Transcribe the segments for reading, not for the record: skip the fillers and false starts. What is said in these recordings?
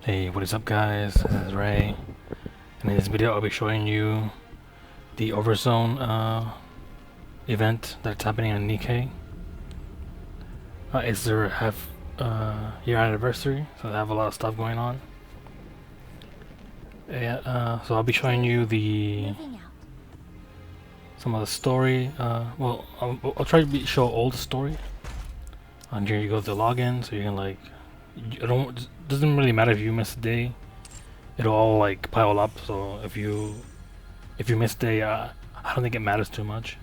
Hey, what is up guys? This is Ray, and in this video I'll be showing you the Overzone event that's happening in Nikke. It's their half year anniversary, so they have a lot of stuff going on. Yeah, so I'll be showing you some of the story. Well, I'll try to show all the story. And here you go to login, so you can like, doesn't really matter if you miss a day. It'll all like pile up. So if you miss a day, I don't think it matters too much.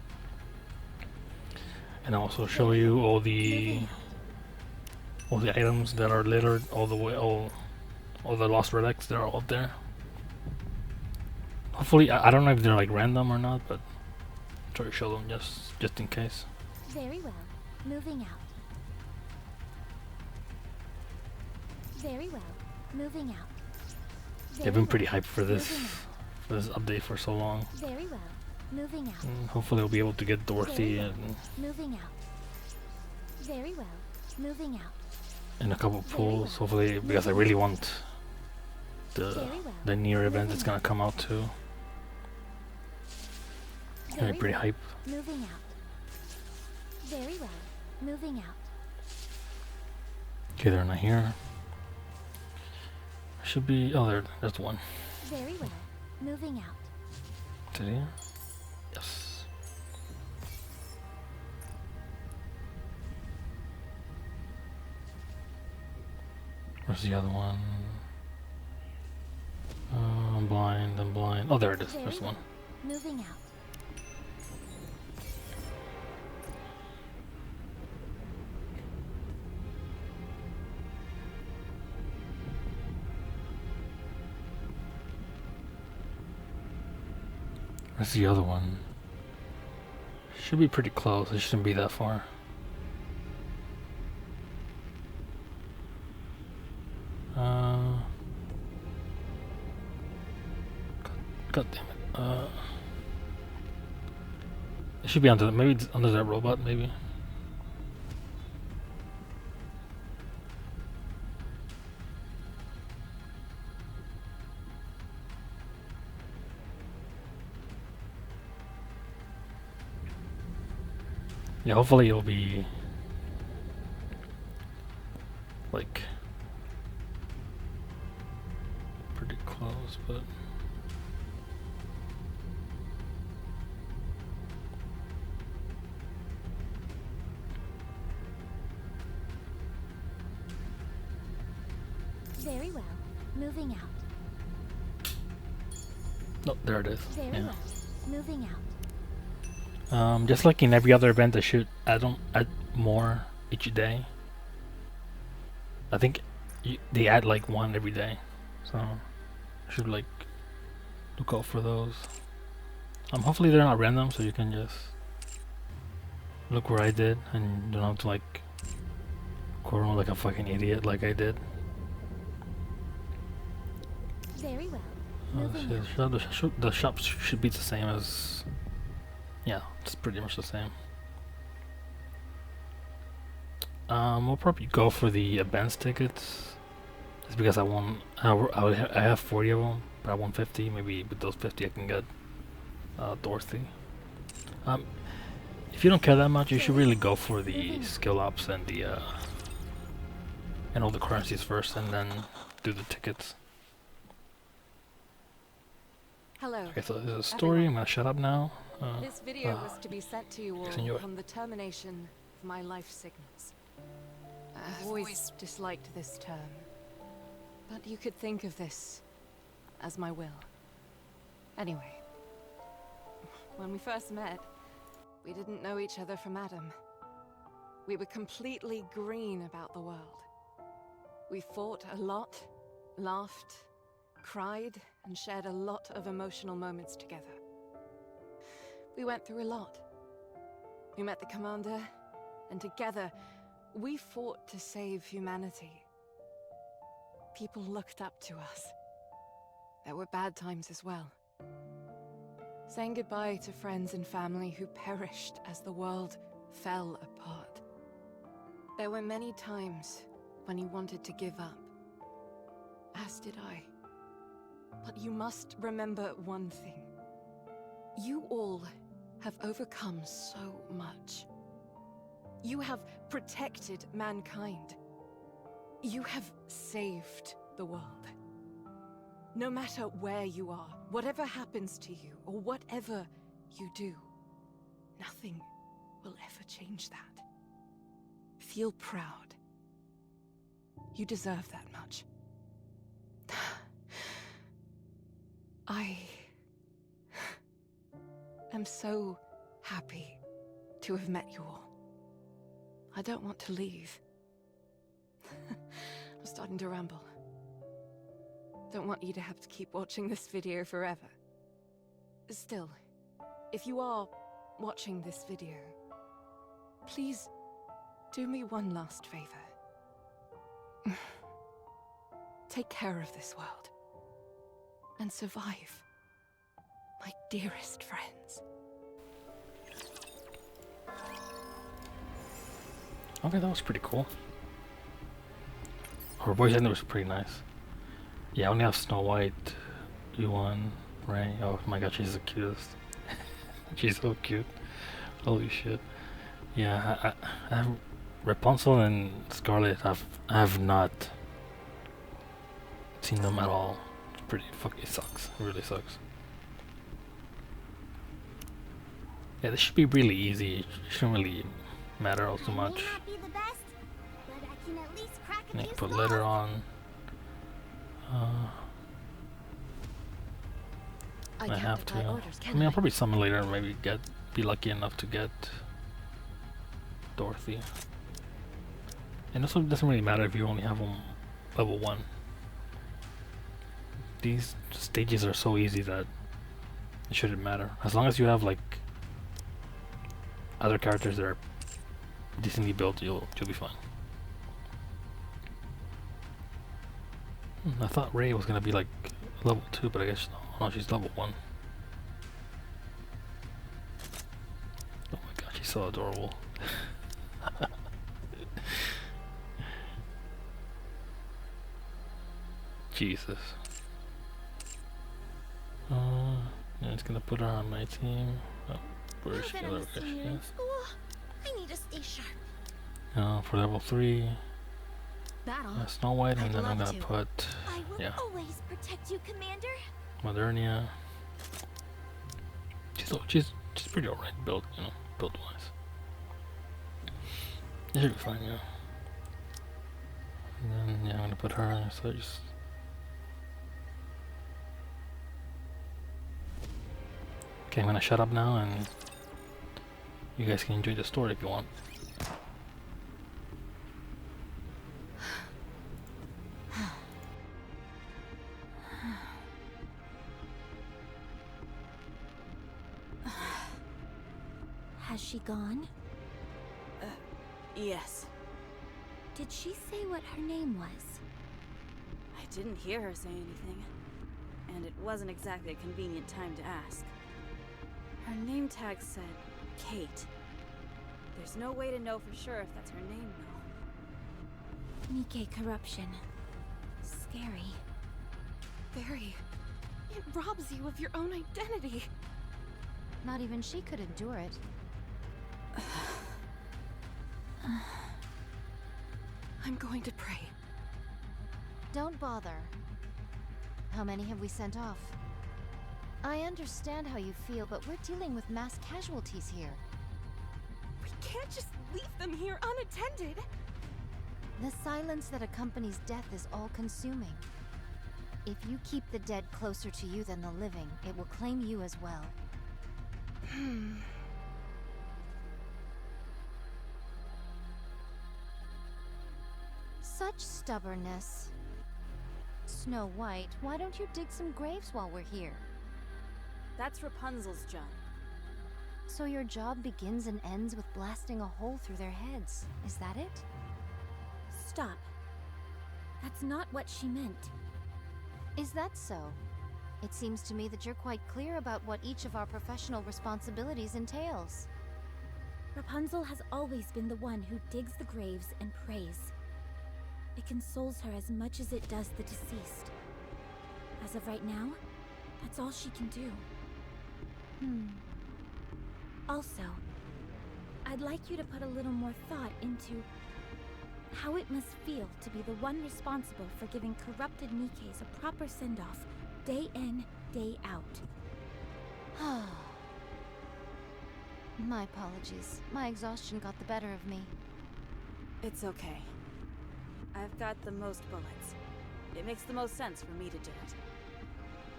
And I'll also show you all the items that are littered all the way, all the lost relics that are all there. Hopefully, I don't know if they're like random or not, but I'll try to show them just in case. Very well. Moving out. Very well. Moving out. They've been pretty hyped for this update for so long. Very well. Moving out. And hopefully we'll be able to get Dorothy and moving out. Very well. Moving out. in a couple pools. Hopefully, because I really want the near event that's gonna come out too. Very pretty hype. Moving out. Very well. Moving out. Okay, they're not here. Should be. Oh, there's one. Very well. Moving out. Is it here? Yes. Where's the other one? I'm blind. I'm blind. Oh, there it is. There's one. Moving out. Where's the other one? Should be pretty close. It shouldn't be that far. God damn it. It should be under, maybe it's under that robot, maybe. Yeah, hopefully it'll be like pretty close, but Very well. Moving out. no, there it is. Very Yeah. well. Moving out. Just like in every other event, I should add more each day. I think they add like one every day, so I should like look out for those. Hopefully they're not random, so you can just look where I did, and you don't have to like go around like a fucking idiot like I did. Very well. The shop should be the same as. Yeah, it's pretty much the same. We'll probably go for the advance tickets. It's because I have 40 of them, but I want 50. Maybe with those 50 I can get Dorothy. If you don't care that much, you should really go for the skill ups and the and all the currencies first, and then do the tickets. Hello. Okay, so there's a story. I'm gonna shut up now. This video was to be sent to you all enjoy. upon the termination of my life signals. I've always disliked this term, but you could think of this as my will. Anyway, when we first met, we didn't know each other from Adam. We were completely green about the world. We fought a lot, laughed, cried, and shared a lot of emotional moments together. We went through a lot. We met the commander, and together, we fought to save humanity. People looked up to us. There were bad times as well. Saying goodbye to friends and family who perished as the world fell apart. There were many times when you wanted to give up. As did I. But you must remember one thing. You all have overcome so much. You have protected mankind. You have saved the world. No matter where you are, whatever happens to you, or whatever you do, nothing will ever change that. Feel proud. You deserve that much. I am so happy to have met you all. I don't want to leave. I'm starting to ramble. Don't want you to have to keep watching this video forever. Still, if you are watching this video, please do me one last favor. Take care of this world. And survive. My dearest friends. Okay, that was pretty cool. Her voice acting was pretty nice. Yeah, I only have Snow White, Yuan, Ray. Oh my god, she's the cutest. She's so cute. Holy shit. Yeah, I have Rapunzel and Scarlet. I have not seen them at all. It's pretty fucking sucks. It really sucks. Yeah, this should be really easy. It shouldn't really matter all too much. I can put letter on. I have to. I mean, I'll probably summon later and maybe be lucky enough to get Dorothy. And also, it doesn't really matter if you only have them level 1. These stages are so easy that it shouldn't matter. As long as you have like other characters that are decently built, you'll be fine. I thought Ray was gonna be like level 2, but I guess no, she's level 1. Oh my god, she's so adorable. Jesus. Yeah, it's gonna put her on my team. Oh, where is she? There she is. I need to stay sharp. For level 3, Battle. Snow White, and I'd then I'm love gonna to. put I will always protect you, Commander. Modernia. She's pretty alright built, build wise. It should be fine, yeah. And then I'm gonna put her. So just. Okay, I'm gonna shut up now, and you guys can enjoy the story if you want. Has she gone? Yes. Did she say what her name was? I didn't hear her say anything. And it wasn't exactly a convenient time to ask. Her name tag said Kate. There's no way to know for sure if that's her name, though. Nikke corruption. Scary. Very. It robs you of your own identity. Not even she could endure it. I'm going to pray. Don't bother. How many have we sent off? I understand how you feel, but we're dealing with mass casualties here. We can't just leave them here unattended. The silence that accompanies death is all-consuming. If you keep the dead closer to you than the living, it will claim you as well. Such stubbornness. Snow White, why don't you dig some graves while we're here? That's Rapunzel's job. So your job begins and ends with blasting a hole through their heads. Is that it? Stop. That's not what she meant. Is that so? It seems to me that you're quite clear about what each of our professional responsibilities entails. Rapunzel has always been the one who digs the graves and prays. It consoles her as much as it does the deceased. As of right now, that's all she can do. Also, I'd like you to put a little more thought into how it must feel to be the one responsible for giving corrupted Nikkes a proper send-off, day in, day out. My apologies. My exhaustion got the better of me. It's okay. I've got the most bullets. It makes the most sense for me to do it.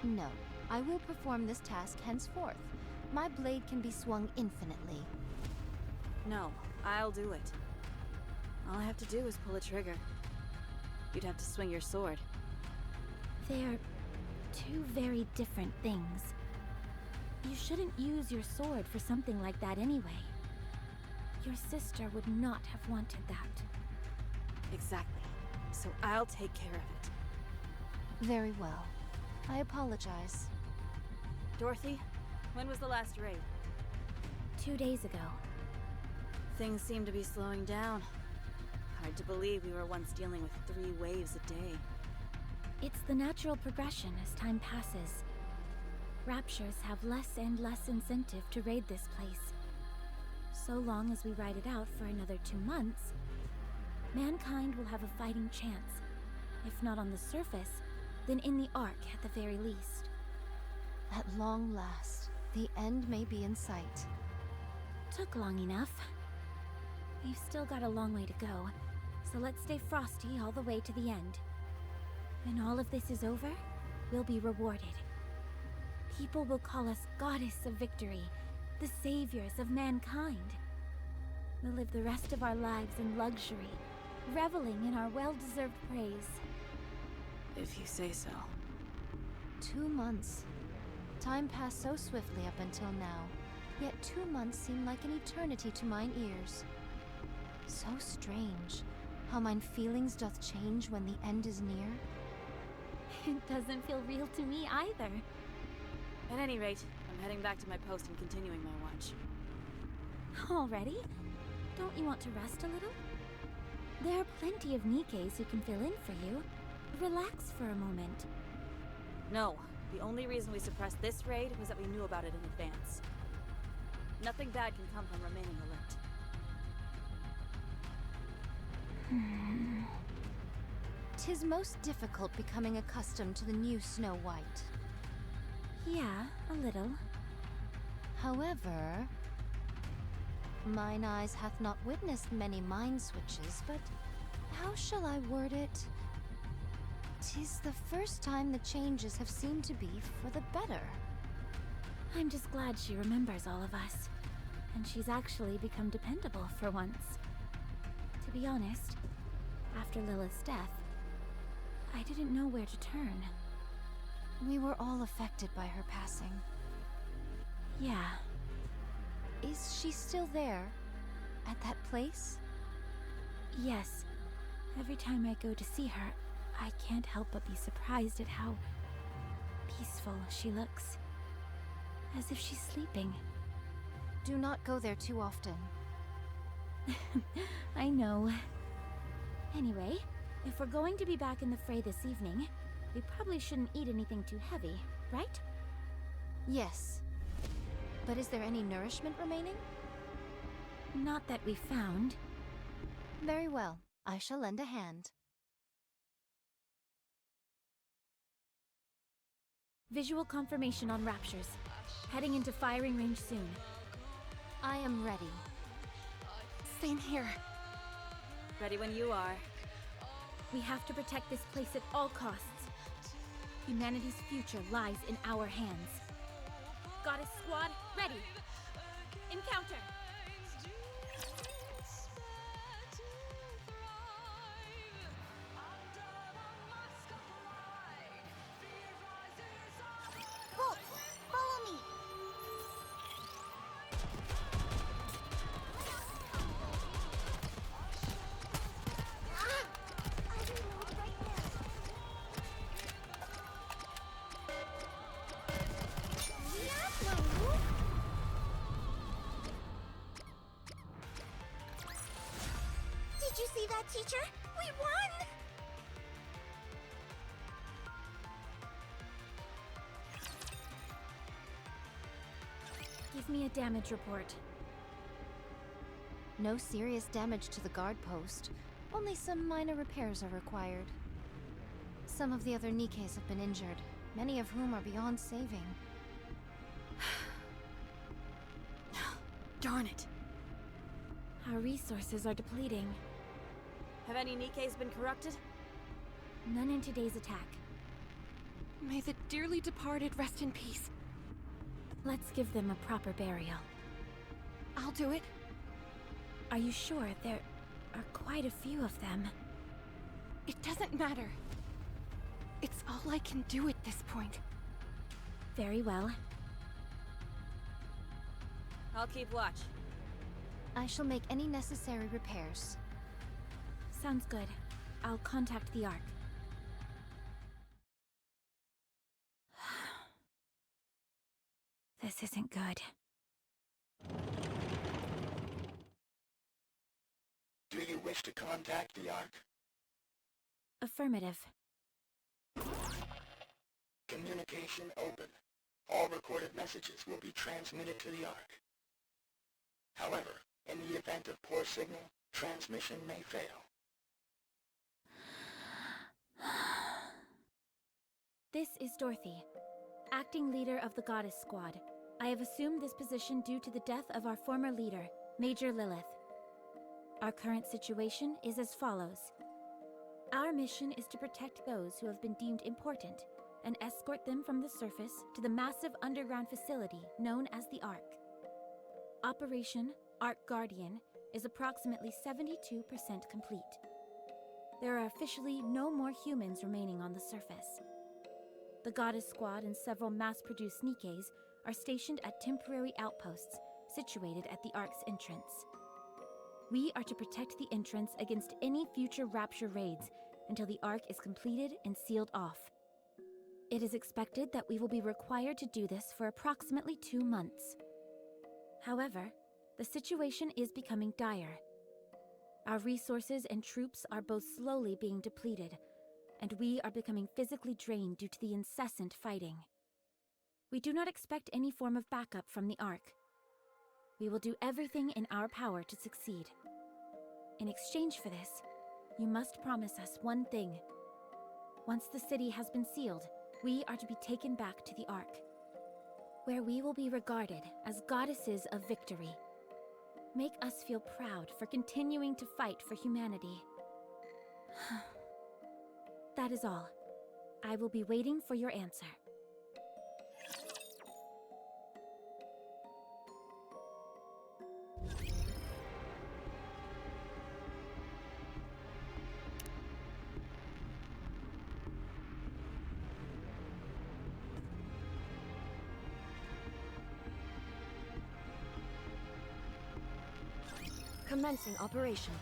No, I will perform this task henceforth. My blade can be swung infinitely. No, I'll do it. All I have to do is pull a trigger. You'd have to swing your sword. They're two very different things. You shouldn't use your sword for something like that anyway. Your sister would not have wanted that. Exactly. So I'll take care of it. Very well. I apologize. Dorothy, when was the last raid? 2 days ago. Things seem to be slowing down. Hard to believe we were once dealing with 3 waves a day. It's the natural progression as time passes. Raptures have less and less incentive to raid this place. So long as we ride it out for another 2 months, mankind will have a fighting chance. If not on the surface, then in the Ark at the very least. At long last, the end may be in sight. Took long enough. We've still got a long way to go, so let's stay frosty all the way to the end. When all of this is over, we'll be rewarded. People will call us Goddess of Victory, the saviors of mankind. We'll live the rest of our lives in luxury, reveling in our well-deserved praise. If you say so. 2 months. Time passed so swiftly up until now, yet 2 months seem like an eternity to mine ears. So strange, how mine feelings doth change when the end is near. It doesn't feel real to me either. At any rate, I'm heading back to my post and continuing my watch. Already? Don't you want to rest a little? There are plenty of Nikkes who can fill in for you. Relax for a moment. No, the only reason we suppressed this raid was that we knew about it in advance. Nothing bad can come from remaining alert. Tis most difficult becoming accustomed to the new Snow White. Yeah, a little. However, mine eyes hath not witnessed many mind switches, but how shall I word it? 'Tis the first time the changes have seemed to be for the better. I'm just glad she remembers all of us. And she's actually become dependable for once. To be honest, after Lilith's death, I didn't know where to turn. We were all affected by her passing. Yeah, Is she still there? At that place? yes. Every time I go to see her, I can't help but be surprised at how peaceful she looks. As if she's sleeping. Do not go there too often. I know. Anyway, if we're going to be back in the fray this evening, we probably shouldn't eat anything too heavy, right? Yes. But is there any nourishment remaining? Not that we found. Very well. I shall lend a hand. Visual confirmation on Raptures. Heading into firing range soon. I am ready. Same here. Ready when you are. We have to protect this place at all costs. Humanity's future lies in our hands. Goddess Squad, ready! Encounter! Bolt, follow me! Ah! I reload right there. Diablo! Did you see that, teacher? We won! Give me a damage report. No serious damage to the guard post. Only some minor repairs are required. Some of the other Nikkes have been injured, many of whom are beyond saving. Darn it! Our resources are depleting. Have any Nikkes been corrupted? None in today's attack. May the dearly departed rest in peace. Let's give them a proper burial. I'll do it. Are you sure? There are quite a few of them. It doesn't matter. It's all I can do at this point. Very well. I'll keep watch. I shall make any necessary repairs. Sounds good. I'll contact the Ark. This isn't good. Do you wish to contact the Ark? Affirmative. Communication open. All recorded messages will be transmitted to the Ark. However, in the event of poor signal, transmission may fail. This is Dorothy, acting leader of the Goddess Squad. I have assumed this position due to the death of our former leader, Major Lilith. Our current situation is as follows. Our mission is to protect those who have been deemed important and escort them from the surface to the massive underground facility known as the Ark. Operation Ark Guardian is approximately 72% complete. There are officially no more humans remaining on the surface. The Goddess Squad and several mass-produced Nikkes are stationed at temporary outposts situated at the Ark's entrance. We are to protect the entrance against any future Rapture raids until the Ark is completed and sealed off. It is expected that we will be required to do this for approximately 2 months. However, the situation is becoming dire. Our resources and troops are both slowly being depleted, and we are becoming physically drained due to the incessant fighting. We do not expect any form of backup from the Ark. We will do everything in our power to succeed. In exchange for this, you must promise us one thing. Once the city has been sealed, we are to be taken back to the Ark, where we will be regarded as goddesses of victory. Make us feel proud for continuing to fight for humanity. That is all. I will be waiting for your answer. Commencing operation.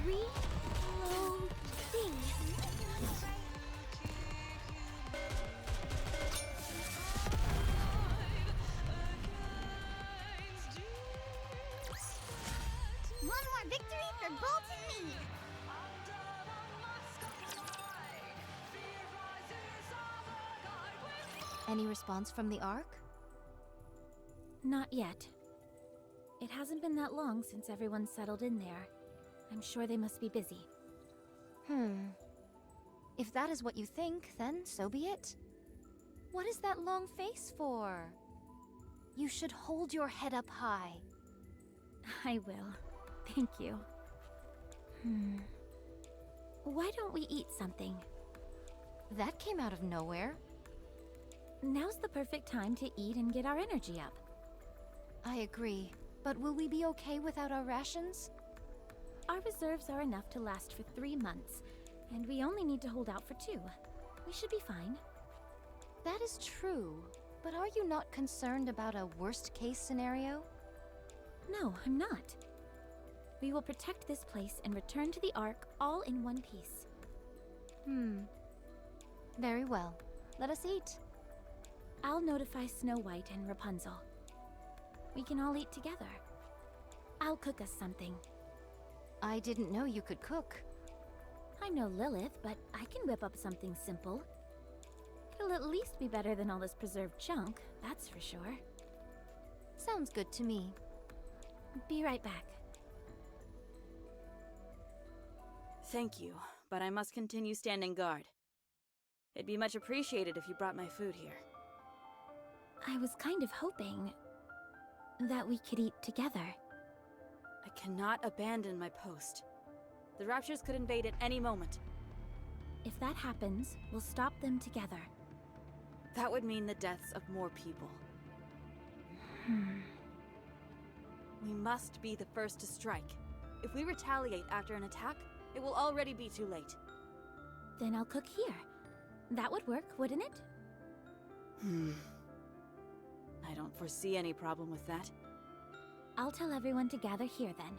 Reloading. One more victory for Bolt and me. Any response from the Ark? Not yet. It hasn't been that long since everyone settled in there. I'm sure they must be busy. If that is what you think, then so be it. What is that long face for? You should hold your head up high. I will. Thank you. Why don't we eat something? That came out of nowhere. Now's the perfect time to eat and get our energy up. I agree. But will we be okay without our rations? Our reserves are enough to last for 3 months, and we only need to hold out for 2. We should be fine. That is true. But are you not concerned about a worst-case scenario? No, I'm not. We will protect this place and return to the Ark all in one piece. Very well. Let us eat. I'll notify Snow White and Rapunzel. We can all eat together. I'll cook us something. I didn't know you could cook. I'm no Lilith, but I can whip up something simple. It'll at least be better than all this preserved junk, that's for sure. Sounds good to me. Be right back. Thank you, but I must continue standing guard. It'd be much appreciated if you brought my food here. I was kind of hoping that we could eat together. I cannot abandon my post. The Raptures could invade at any moment. If that happens, we'll stop them together. That would mean the deaths of more people. We must be the first to strike. If we retaliate after an attack, it will already be too late. Then I'll cook here. That would work, wouldn't it? I don't foresee any problem with that. I'll tell everyone to gather here then.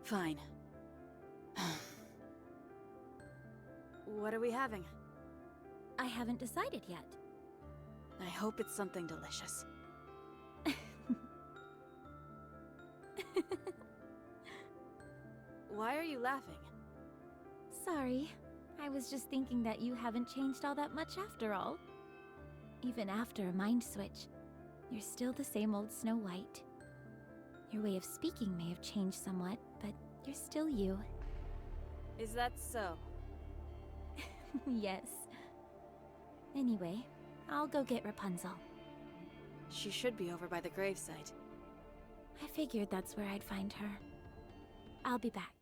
Fine. What are we having? I haven't decided yet. I hope it's something delicious. Why are you laughing? Sorry. I was just thinking that you haven't changed all that much after all. Even after a mind switch, you're still the same old Snow White. Your way of speaking may have changed somewhat, but you're still you. Is that so? Yes. Anyway, I'll go get Rapunzel. She should be over by the gravesite. I figured that's where I'd find her. I'll be back.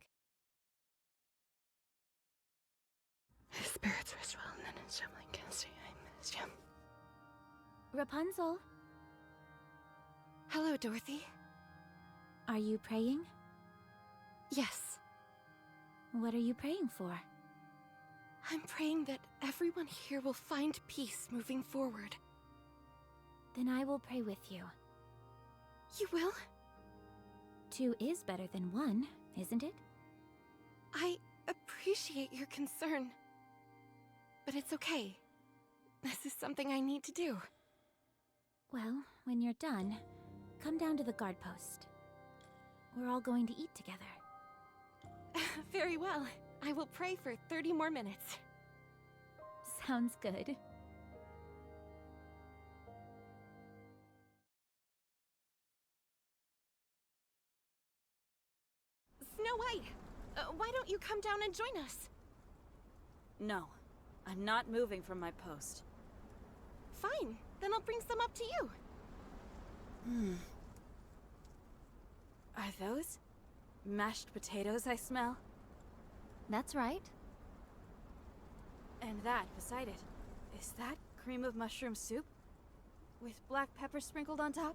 His spirits rest well and then his family can see I missed him. Rapunzel, Hello, Dorothy. are you praying? Yes, What are you praying for? I'm praying that everyone here will find peace moving forward. Then I will pray with you. You will? 2 is better than 1, isn't it? I appreciate your concern. But it's okay. This is something I need to do. Well, when you're done, come down to the guard post. We're all going to eat together. Very well. I will pray for 30 more minutes. Sounds good. Snow White, why don't you come down and join us? No, I'm not moving from my post. Fine, then I'll bring some up to you. Are those mashed potatoes I smell? That's right. And that beside it, is that cream of mushroom soup? With black pepper sprinkled on top?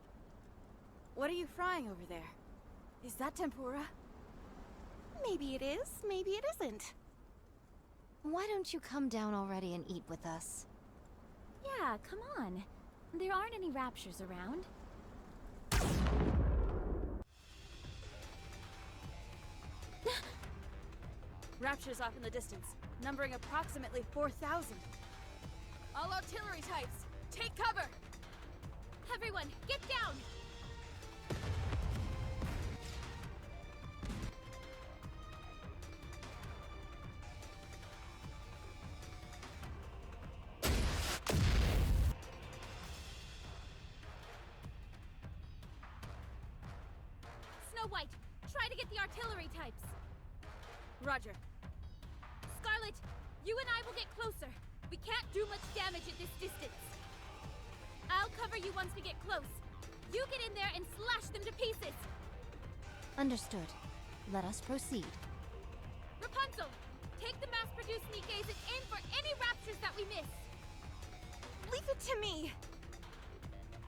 What are you frying over there? Is that tempura? Maybe it is, maybe it isn't. Why don't you come down already and eat with us? Yeah, come on. There aren't any raptures around. Raptures off in the distance, numbering approximately 4,000. All artillery types, take cover! Everyone, get down! Snow White, try to get the artillery types. Roger. Scarlet, you and I will get closer. We can't do much damage at this distance. I'll cover you once we get close. You get in there and slash them to pieces. Understood. Let us proceed. Rapunzel, take the mass-produced Nikkes and aim for any raptures that we miss. Leave it to me!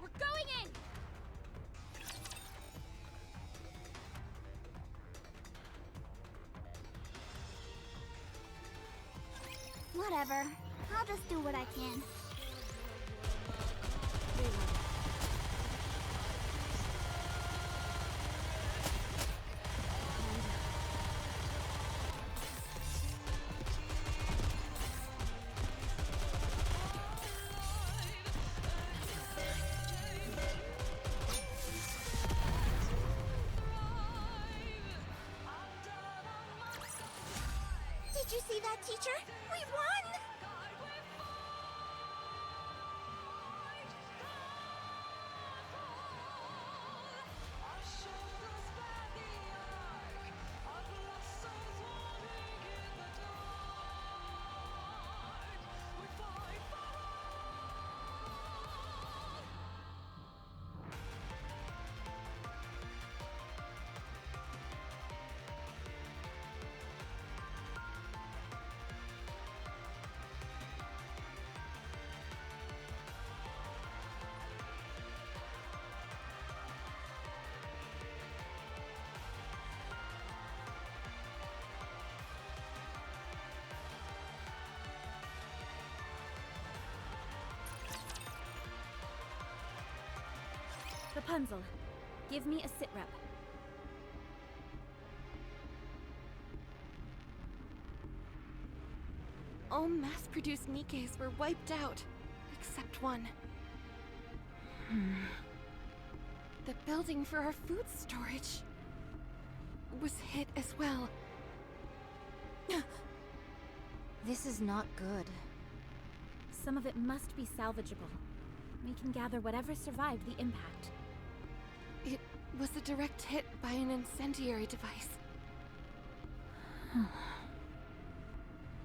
We're going in! Whatever. I'll just do what I can. Did you see that, teacher? We won! Rapunzel, give me a sit rep. All mass-produced Nikkes were wiped out, except one. The building for our food storage was hit as well. This is not good. Some of it must be salvageable. We can gather whatever survived the impact. It was a direct hit by an incendiary device.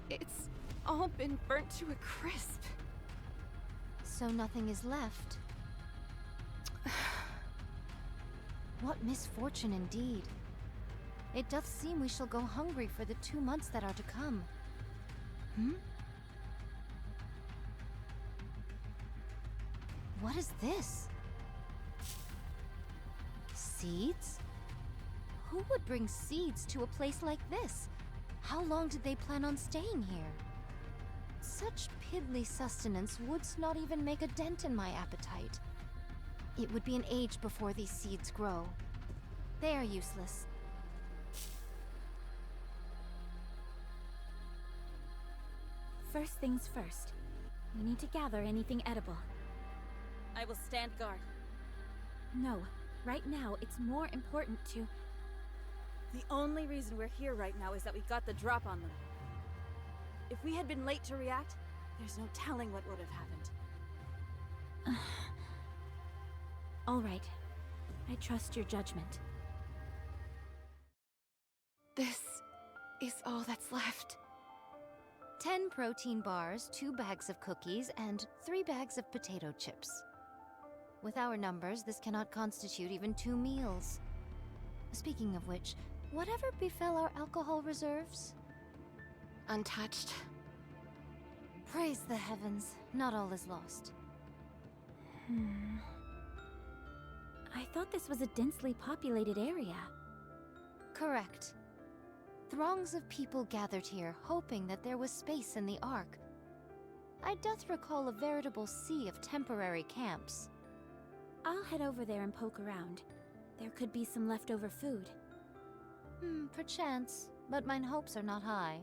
It's all been burnt to a crisp. So nothing is left. What misfortune indeed. It doth seem we shall go hungry for the 2 months that are to come. What is this? Seeds? Who would bring seeds to a place like this? How long did they plan on staying here? Such piddly sustenance would not even make a dent in my appetite. It would be an age before these seeds grow. They are useless. First things first. We need to gather anything edible. I will stand guard. No, right now it's more important to... The only reason we're here right now is that we got the drop on them. If we had been late to react, there's no telling what would have happened. All right. I trust your judgment. This is all that's left. 10 protein bars, 2 bags of cookies, and 3 bags of potato chips. With our numbers, this cannot constitute even 2 meals. Speaking of which, whatever befell our alcohol reserves? Untouched. Praise the heavens, not all is lost. I thought this was a densely populated area. Correct. Throngs of people gathered here, hoping that there was space in the Ark. I doth recall a veritable sea of temporary camps. I'll head over there and poke around. There could be some leftover food. Perchance, but mine hopes are not high.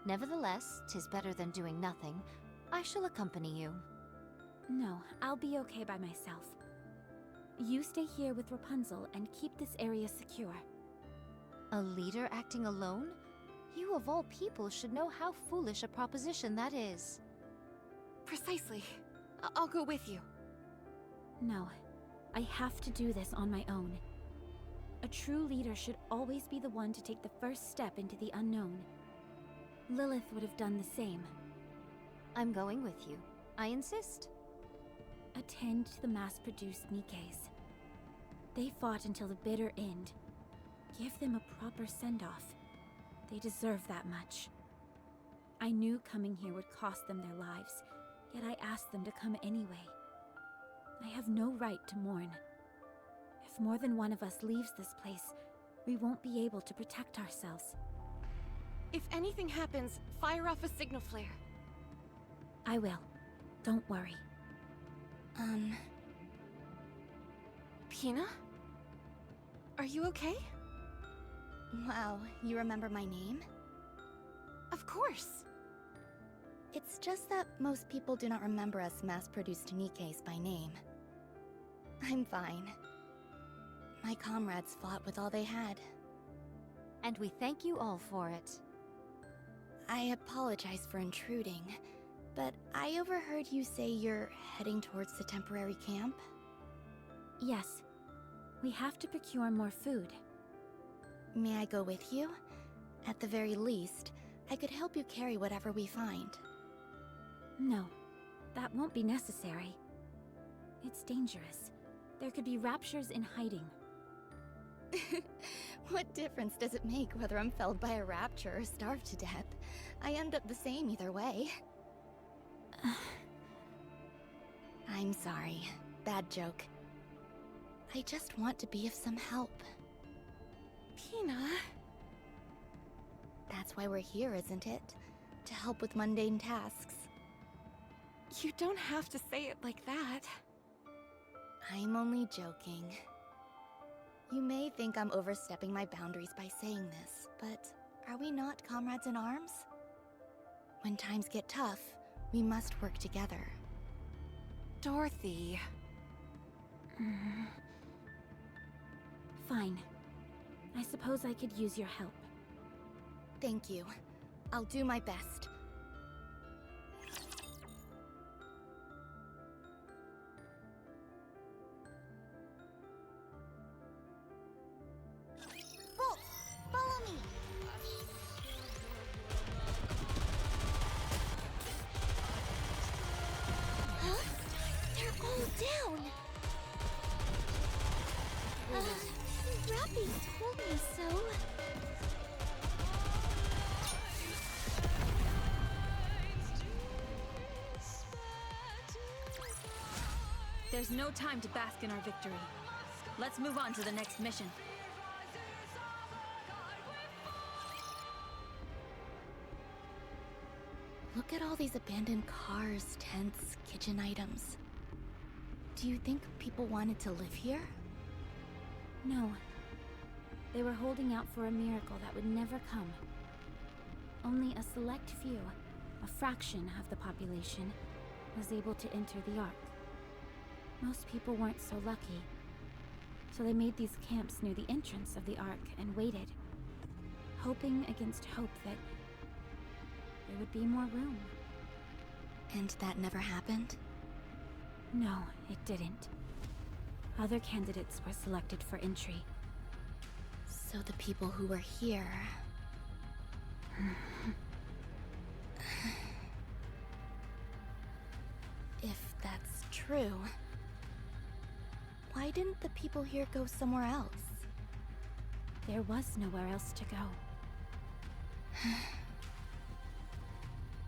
Nevertheless, 'tis better than doing nothing. I shall accompany you. No, I'll be okay by myself. You stay here with Rapunzel and keep this area secure. A leader acting alone? You of all people should know how foolish a proposition that is. Precisely. I'll go with you. No, I have to do this on my own. A true leader should always be the one to take the first step into the unknown. Lilith would have done the same. I'm going with you. I insist. Attend to the mass-produced Nikkes. They fought until the bitter end. Give them a proper send-off. They deserve that much. I knew coming here would cost them their lives, yet I asked them to come anyway. I have no right to mourn. If more than one of us leaves this place, we won't be able to protect ourselves. If anything happens, fire off a signal flare. I will. Don't worry. Pina? Are you okay? Wow, you remember my name? Of course. It's just that most people do not remember us mass-produced Nikkes by name. I'm fine. My comrades fought with all they had. And we thank you all for it. I apologize for intruding, but I overheard you say you're heading towards the temporary camp? Yes. We have to procure more food. May I go with you? At the very least, I could help you carry whatever we find. No, that won't be necessary. It's dangerous. There could be raptures in hiding. What difference does it make whether I'm felled by a rapture or starved to death? I end up the same either way. I'm sorry. Bad joke. I just want to be of some help. Pina... That's why we're here, isn't it? To help with mundane tasks. You don't have to say it like that. I'm only joking. You may think I'm overstepping my boundaries by saying this, but are we not comrades in arms? When times get tough, we must work together. Dorothy... Fine. I suppose I could use your help. Thank you. I'll do my best. Bolt, follow me! Huh? They're all down! Rappy told me so. There's no time to bask in our victory. Let's move on to the next mission. Look at all these abandoned cars, tents, kitchen items. Do you think people wanted to live here? No. They were holding out for a miracle that would never come. Only a select few, a fraction of the population, was able to enter the Ark. Most people weren't so lucky, so they made these camps near the entrance of the Ark and waited, hoping against hope that there would be more room. And that never happened? No, it didn't. Other candidates were selected for entry. So the people who were here... If that's true... Why didn't the people here go somewhere else? There was nowhere else to go.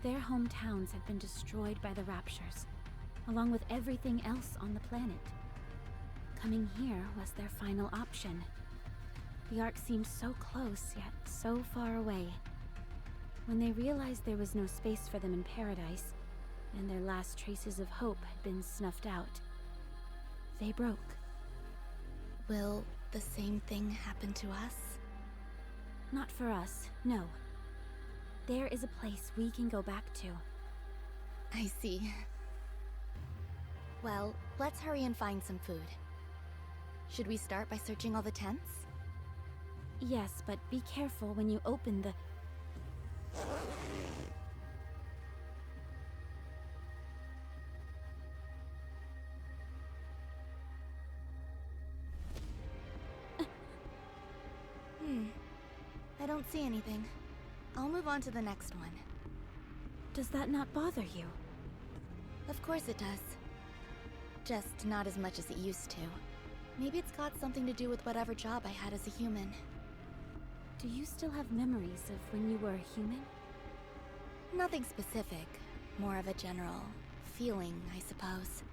Their hometowns had been destroyed by the Raptures, along with everything else on the planet. Coming here was their final option. The Ark seemed so close, yet so far away. When they realized there was no space for them in paradise, and their last traces of hope had been snuffed out, they broke. Will the same thing happen to us? Not for us, no. There is a place we can go back to. I see. Well, let's hurry and find some food. Should we start by searching all the tents? Yes, but be careful when you open the... I don't see anything. I'll move on to the next one. Does that not bother you? Of course it does. Just not as much as it used to. Maybe it's got something to do with whatever job I had as a human. Do you still have memories of when you were a human? Nothing specific. More of a general feeling, I suppose.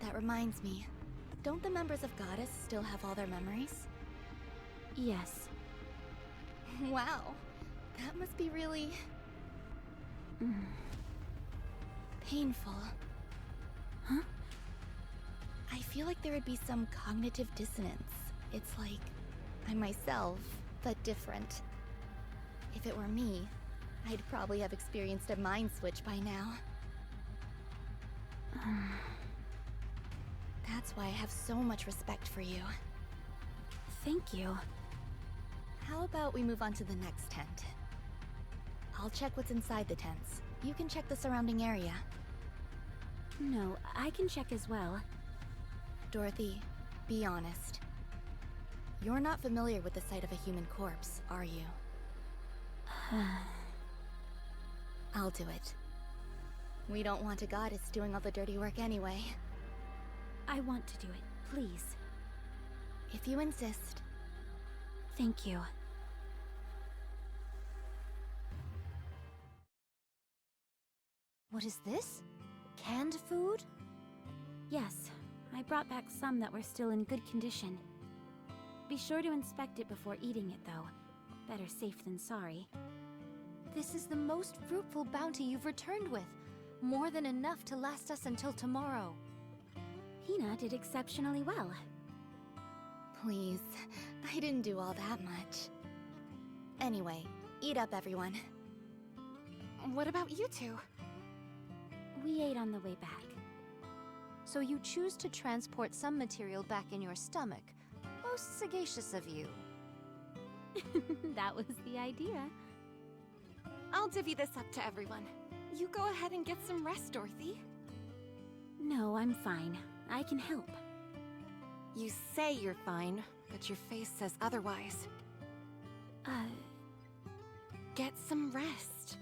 That reminds me. Don't the members of Goddess still have all their memories? Yes. Wow. That must be really... painful. Huh? I feel like there would be some cognitive dissonance. It's like I'm myself, but different. If it were me, I'd probably have experienced a mind switch by now. That's why I have so much respect for you. Thank you. How about we move on to the next tent? I'll check what's inside the tents. You can check the surrounding area. No, I can check as well. Dorothy, be honest. You're not familiar with the sight of a human corpse, are you? I'll do it. We don't want a goddess doing all the dirty work anyway. I want to do it, please. If you insist. Thank you. What is this? Canned food? Yes, I brought back some that were still in good condition. Be sure to inspect it before eating it, though. Better safe than sorry. This is the most fruitful bounty you've returned with. More than enough to last us until tomorrow. Hina did exceptionally well. Please, I didn't do all that much. Anyway, eat up, everyone. What about you two? We ate on the way back. So you choose to transport some material back in your stomach. Most sagacious of you. That was the idea. I'll divvy this up to everyone. You go ahead and get some rest, Dorothy. No, I'm fine. I can help. You say you're fine, but your face says otherwise. Get some rest.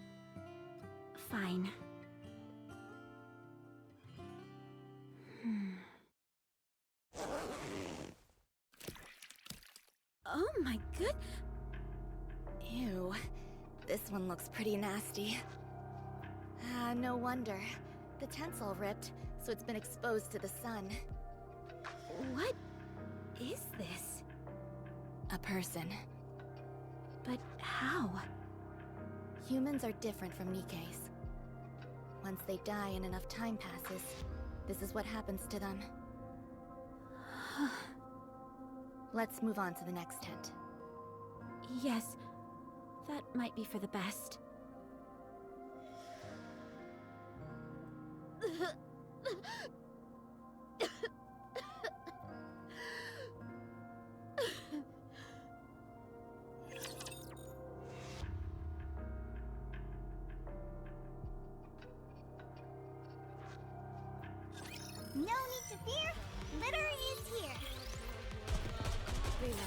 Fine. Oh my good... Ew. This one looks pretty nasty. No wonder. The tent's all ripped, so it's been exposed to the sun. What is this? A person. But how? Humans are different from Nikke's. Once they die and enough time passes, this is what happens to them. Let's move on to the next tent. Yes, that might be for the best. No need to fear, litter is here. Reloading.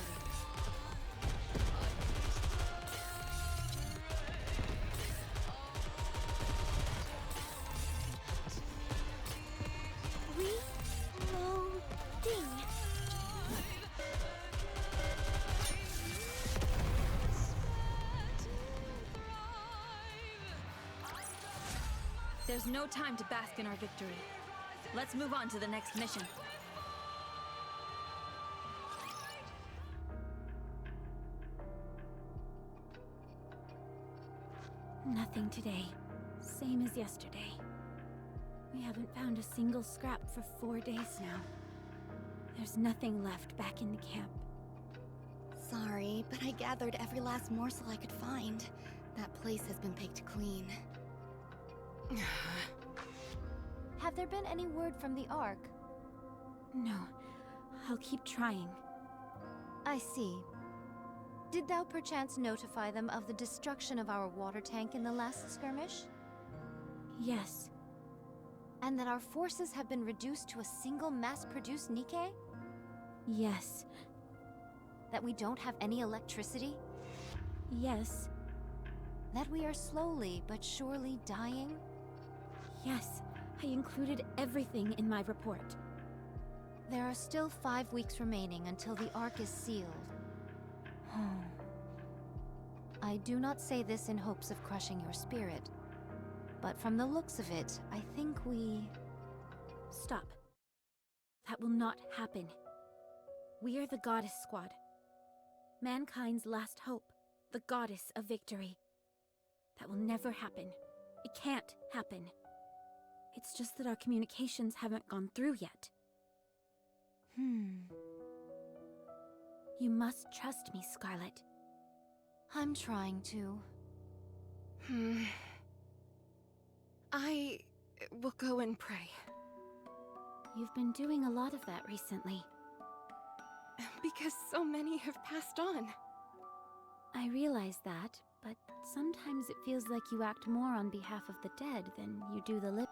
There's no time to bask in our victory. Let's move on to the next mission. Nothing today. Same as yesterday. We haven't found a single scrap for 4 days now. There's nothing left back in the camp. Sorry, but I gathered every last morsel I could find. That place has been picked clean. Have there been any word from the Ark? No, I'll keep trying. I see. Did thou perchance notify them of the destruction of our water tank in the last skirmish? Yes, And that our forces have been reduced to a single mass-produced Nikke? yes, That we don't have any electricity? yes, That we are slowly but surely dying? yes. I included everything in my report. There are still 5 weeks remaining until the Ark is sealed. I do not say this in hopes of crushing your spirit, but from the looks of it, I think we... Stop. That will not happen. We are the Goddess Squad. Mankind's last hope. The Goddess of Victory. That will never happen. It can't happen. It's just that our communications haven't gone through yet. You must trust me, Scarlet. I'm trying to. I will go and pray. You've been doing a lot of that recently. Because so many have passed on. I realize that, but sometimes it feels like you act more on behalf of the dead than you do the living.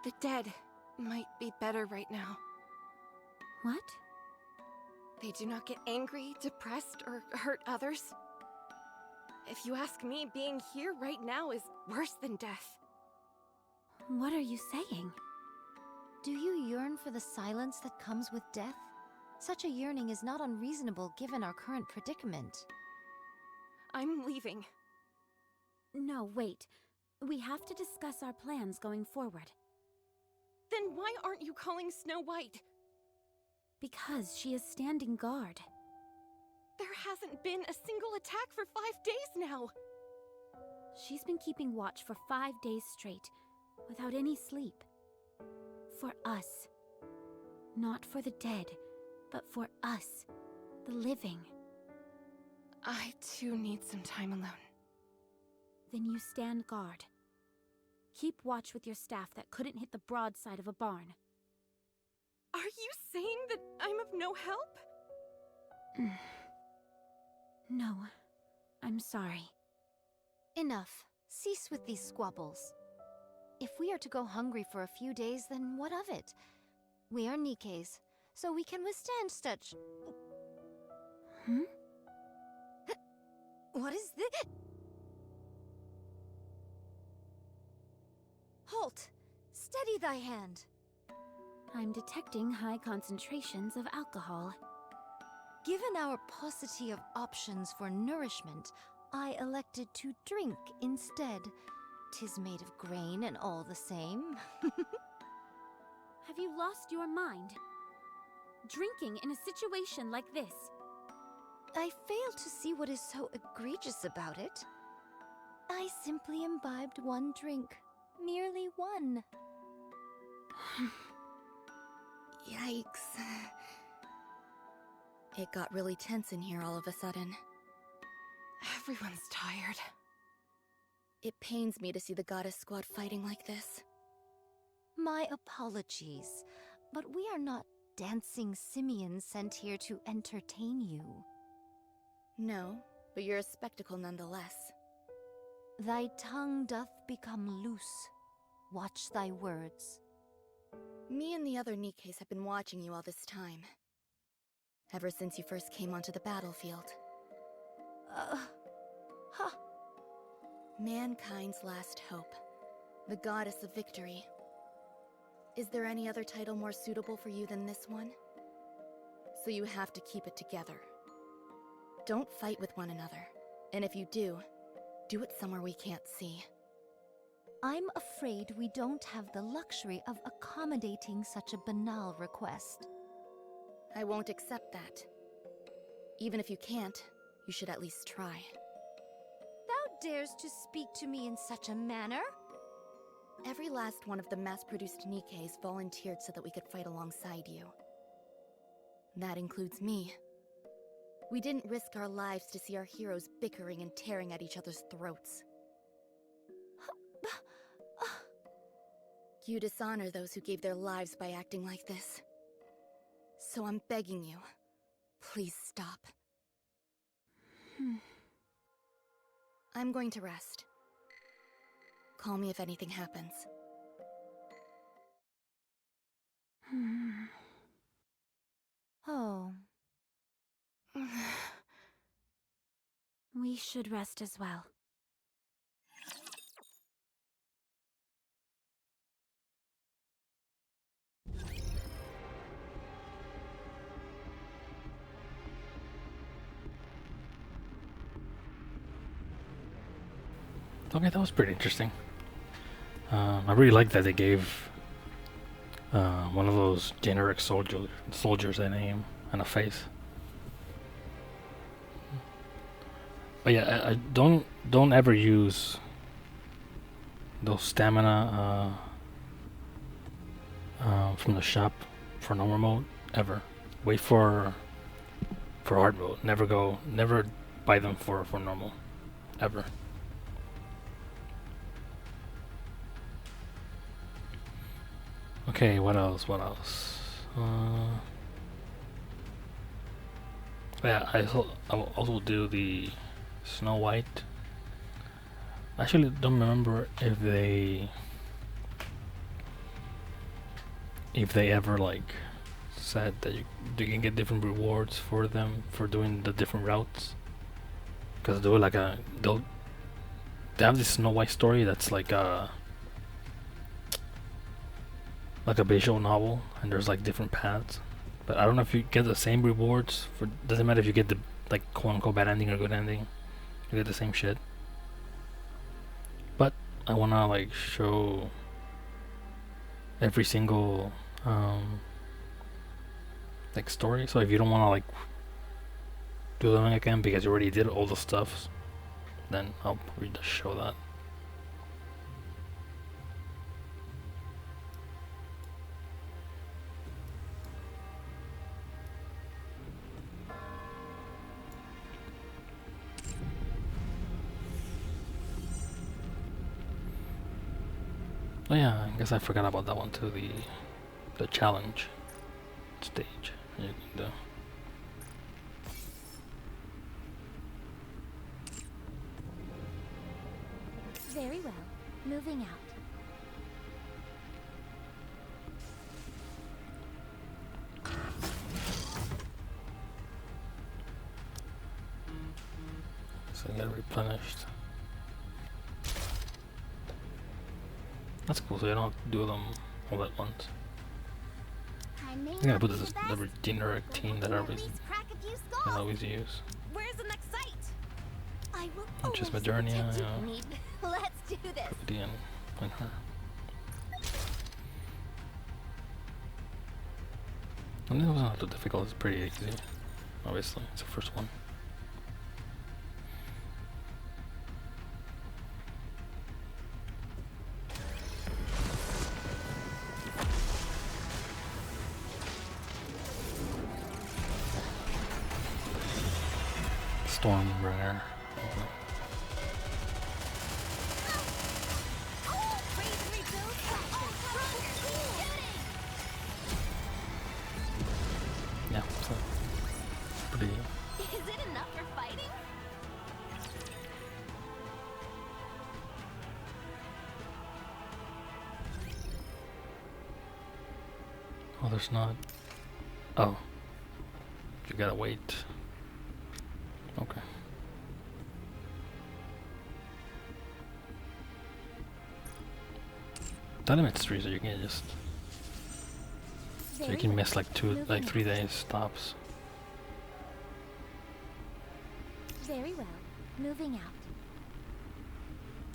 The dead might be better right now. What? They do not get angry, depressed, or hurt others. If you ask me, being here right now is worse than death. What are you saying? Do you yearn for the silence that comes with death? Such a yearning is not unreasonable given our current predicament. I'm leaving. No, wait. We have to discuss our plans going forward. Then why aren't you calling Snow White? Because she is standing guard. There hasn't been a single attack for 5 days now. She's been keeping watch for 5 days straight, without any sleep. For us. Not for the dead, but for us, the living. I too need some time alone. Then you stand guard. Keep watch with your staff that couldn't hit the broadside of a barn. Are you saying that I'm of no help? No, I'm sorry. Enough. Cease with these squabbles. If we are to go hungry for a few days, then what of it? We are Nikkes, so we can withstand such... Hmm? What is this? Halt! Steady thy hand! I'm detecting high concentrations of alcohol. Given our paucity of options for nourishment, I elected to drink instead. 'Tis made of grain and all the same. Have you lost your mind? Drinking in a situation like this. I fail to see what is so egregious about it. I simply imbibed one drink. Merely one. Yikes. It got really tense in here all of a sudden. Everyone's tired. It pains me to see the goddess squad fighting like this. My apologies, but we are not dancing simians sent here to entertain you. No, but you're a spectacle nonetheless. Thy tongue doth become loose. Watch thy words. Me and the other Nikkes have been watching you all this time. Ever since you first came onto the battlefield. Huh. Mankind's last hope. The goddess of victory. Is there any other title more suitable for you than this one? So you have to keep it together. Don't fight with one another. And if you do it somewhere we can't see. I'm afraid we don't have the luxury of accommodating such a banal request. I won't accept that. Even if you can't, you should at least try. Thou dares to speak to me in such a manner? Every last one of the mass-produced Nikkes volunteered so that we could fight alongside you. That includes me. We didn't risk our lives to see our heroes bickering and tearing at each other's throats. You dishonor those who gave their lives by acting like this. So I'm begging you, please stop. I'm going to rest. Call me if anything happens. Oh. We should rest as well. Okay, that was pretty interesting. I really like that they gave one of those generic soldiers a name and a face. But yeah, I don't ever use those stamina from the shop for normal mode ever. Wait for hard mode. Never buy them for normal ever. Okay, what else? Yeah, I will also do the Snow White I actually don't remember if they ever like said that you can get different rewards for them for doing the different routes. Because they have this Snow White story that's like a visual novel, and there's like different paths. But I don't know if you get the same rewards for. Doesn't matter if you get the like quote unquote bad ending or good ending. You get the same shit. But I wanna like show every single like story. So if you don't wanna like do them again because you already did all the stuff, then I'll probably just show that. Oh yeah, I guess I forgot about that one too. The challenge stage you can do. Very well. Moving out. So you get replenished. That's cool, so you don't have to do them all at once. I'm gonna put this the generic team that I always use. Where's the next site? I will Which is always Majournia, protect you, yeah. Need. Let's do this. Pretty and her. And it wasn't too difficult, it's pretty easy. Obviously, it's the first one. Stormbringer. Yeah, so pretty. Is it enough for fighting? Oh, there's not. Oh, you gotta wait. Okay. That limits 3, so you can just. So you can miss like 3 days stops. Very well. Moving out.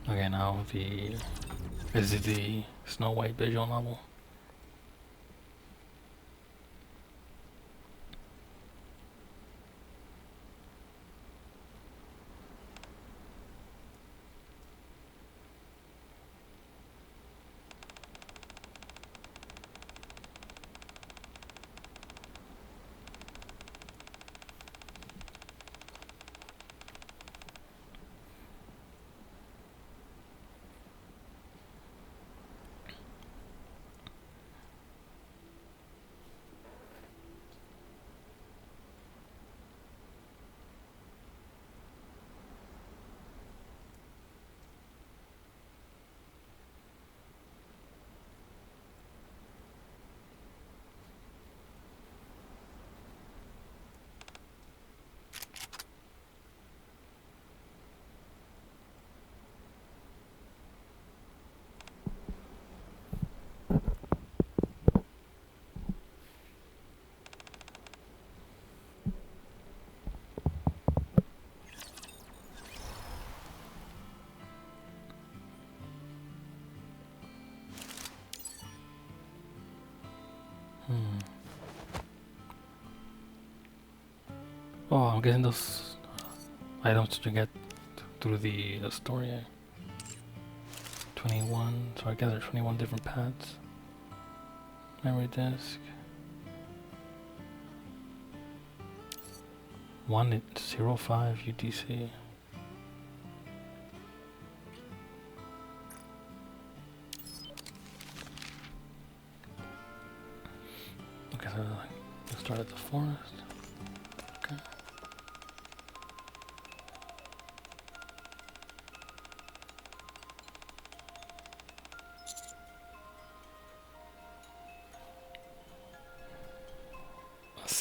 Okay, now is it the Snow White visual novel? Oh, I'm guessing those items you get through the story. 21, so I guess there's 21 different paths. Memory disk. 105 UTC. Okay, so let's start at the forest. Okay.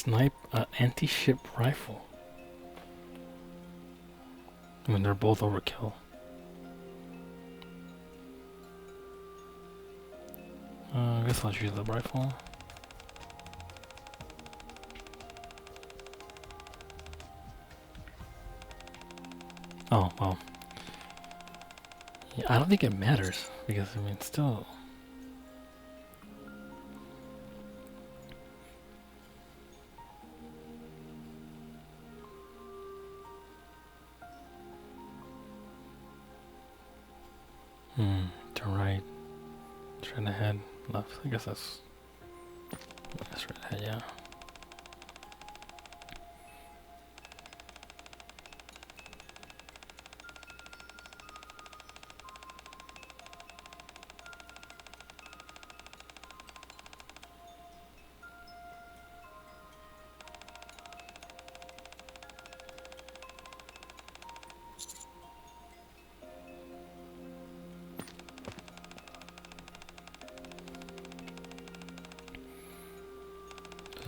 Snipe anti-ship rifle. I mean, they're both overkill. I guess I'll choose the rifle. Oh, well. Yeah, I don't think it matters, because, I mean, still... Turn right. Straight ahead. Left. I guess that's right ahead, yeah.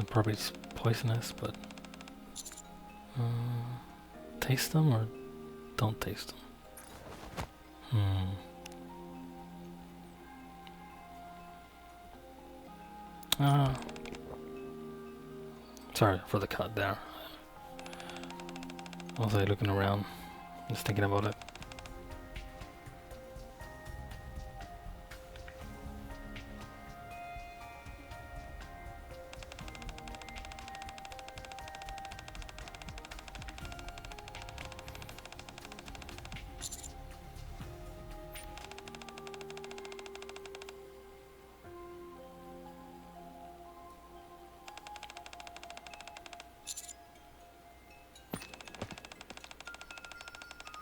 Probably poisonous, but taste them or don't taste them. Sorry for the cut there. I was like looking around, just thinking about it.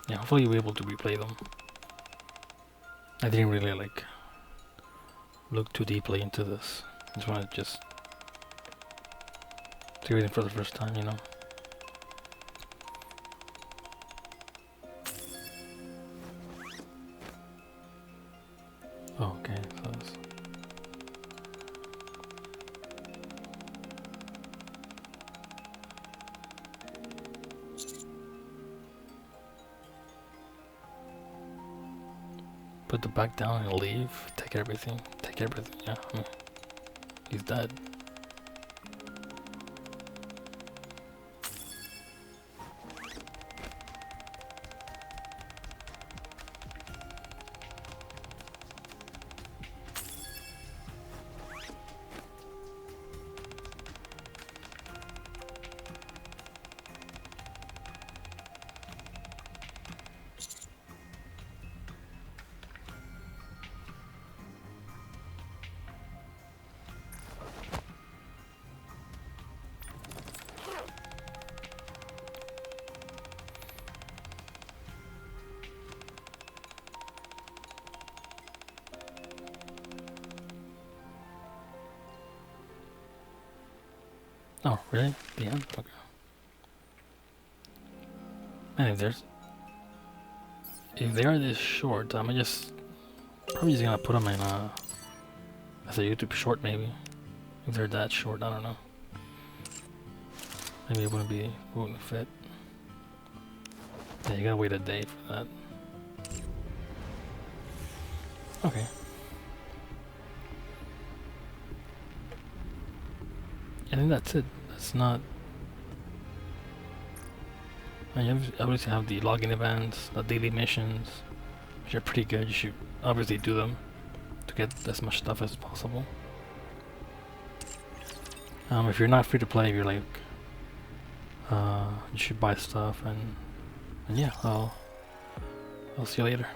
Yeah, hopefully you'll be able to replay them. I didn't really like look too deeply into this. I just wanted to just see everything for the first time, you know. Oh, okay, so that's... Put the back down and leave. Take everything. Take everything. Yeah, I mean, he's dead. Oh, really? The end? Okay. Man, if they are this short, I'm probably just gonna put them in as a YouTube short, maybe. If they're that short, I don't know. Maybe it wouldn't fit. Yeah, you gotta wait a day for that. Okay. I think that's it. That's not... You obviously have the login events, the daily missions, which are pretty good. You should obviously do them to get as much stuff as possible. If you're not free to play, if you're like... you should buy stuff and yeah, I'll see you later.